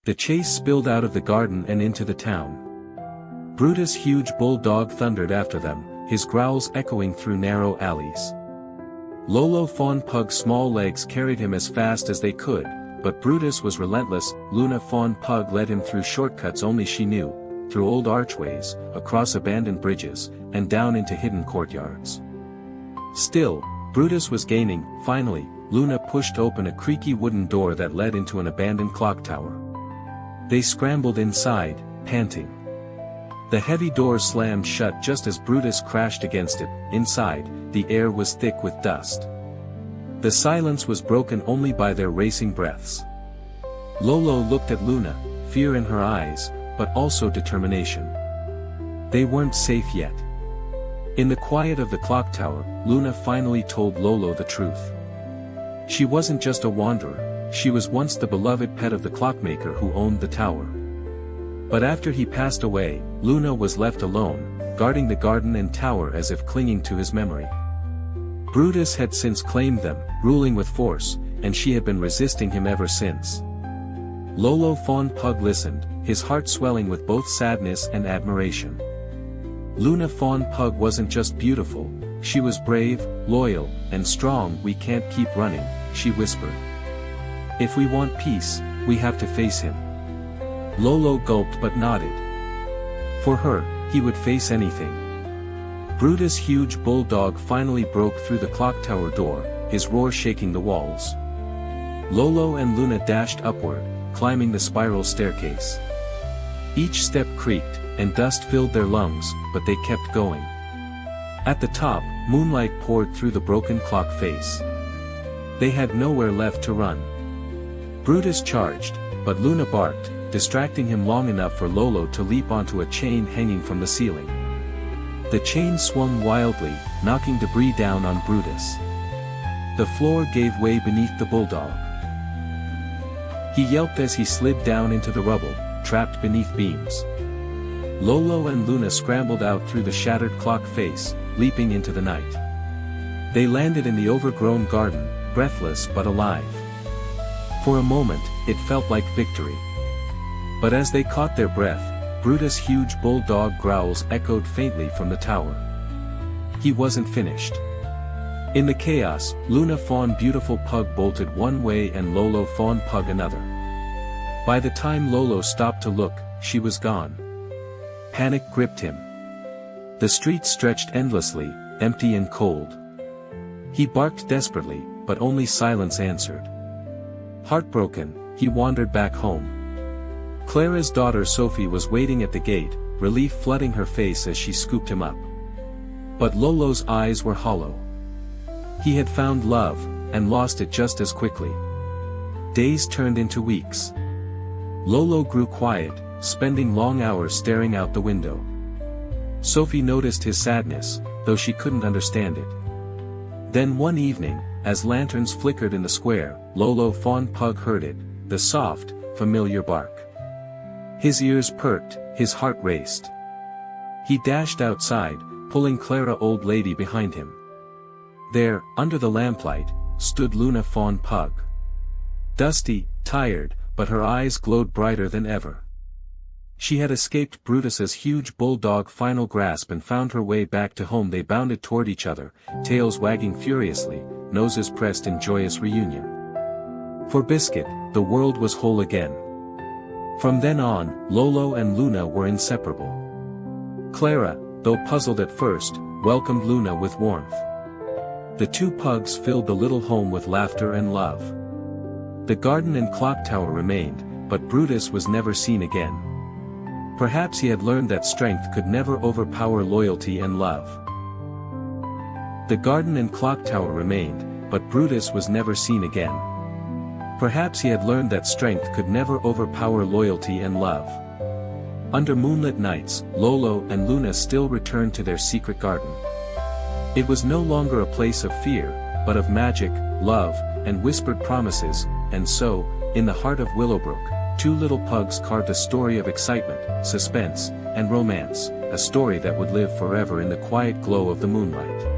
The chase spilled out of the garden and into the town. Brutus' huge bulldog thundered after them, his growls echoing through narrow alleys. Lolo fawn Pug's small legs carried him as fast as they could, but Brutus was relentless. Luna fawn Pug led him through shortcuts only she knew, through old archways, across abandoned bridges, and down into hidden courtyards. Still, Brutus was gaining. Finally, Luna pushed open a creaky wooden door that led into an abandoned clock tower. They scrambled inside, panting. The heavy door slammed shut just as Brutus crashed against it. Inside, the air was thick with dust. The silence was broken only by their racing breaths. Lolo looked at Luna, fear in her eyes, but also determination. They weren't safe yet. In the quiet of the clock tower, Luna finally told Lolo the truth. She wasn't just a wanderer, she was once the beloved pet of the clockmaker who owned the tower. But after he passed away, Luna was left alone, guarding the garden and tower as if clinging to his memory. Brutus had since claimed them, ruling with force, and she had been resisting him ever since. Lolo fawn Pug listened, his heart swelling with both sadness and admiration. Luna fawn Pug wasn't just beautiful, she was brave, loyal, and strong. We can't keep running, she whispered. If we want peace, we have to face him. Lolo gulped but nodded. For her, he would face anything. Brutus' huge bulldog finally broke through the clock tower door, his roar shaking the walls. Lolo and Luna dashed upward, climbing the spiral staircase. Each step creaked, and dust filled their lungs, but they kept going. At the top, moonlight poured through the broken clock face. They had nowhere left to run. Brutus charged, but Luna barked, distracting him long enough for Lolo to leap onto a chain hanging from the ceiling. The chain swung wildly, knocking debris down on Brutus. The floor gave way beneath the bulldog. He yelped as he slid down into the rubble, trapped beneath beams. Lolo and Luna scrambled out through the shattered clock face, leaping into the night. They landed in the overgrown garden, breathless but alive. For a moment, it felt like victory. But as they caught their breath, Brutus' huge bulldog growls echoed faintly from the tower. He wasn't finished. In the chaos, Luna fawn beautiful Pug bolted one way and Lolo fawn Pug another. By the time Lolo stopped to look, she was gone. Panic gripped him. The streets stretched endlessly, empty and cold. He barked desperately, but only silence answered. Heartbroken, he wandered back home. Clara's daughter Sophie was waiting at the gate, relief flooding her face as she scooped him up. But Lolo's eyes were hollow. He had found love, and lost it just as quickly. Days turned into weeks. Lolo grew quiet, spending long hours staring out the window. Sophie noticed his sadness, though she couldn't understand it. Then one evening, as lanterns flickered in the square, Lolo fawn Pug heard it, the soft, familiar bark. His ears perked, his heart raced. He dashed outside, pulling Clara old lady behind him. There, under the lamplight, stood Luna fawn Pug. Dusty, tired, but her eyes glowed brighter than ever. She had escaped Brutus's huge bulldog final grasp and found her way back to home. They bounded toward each other, tails wagging furiously, noses pressed in joyous reunion. For Biscuit, the world was whole again. From then on, Lolo and Luna were inseparable. Clara, though puzzled at first, welcomed Luna with warmth. The two pugs filled the little home with laughter and love. The garden and clock tower remained, but Brutus was never seen again. Perhaps he had learned that strength could never overpower loyalty and love. The garden and clock tower remained, but Brutus was never seen again. Perhaps he had learned that strength could never overpower loyalty and love. Under moonlit nights, Lolo and Luna still returned to their secret garden. It was no longer a place of fear, but of magic, love, and whispered promises, and so, in the heart of Willowbrook, two little pugs carved a story of excitement, suspense, and romance, a story that would live forever in the quiet glow of the moonlight.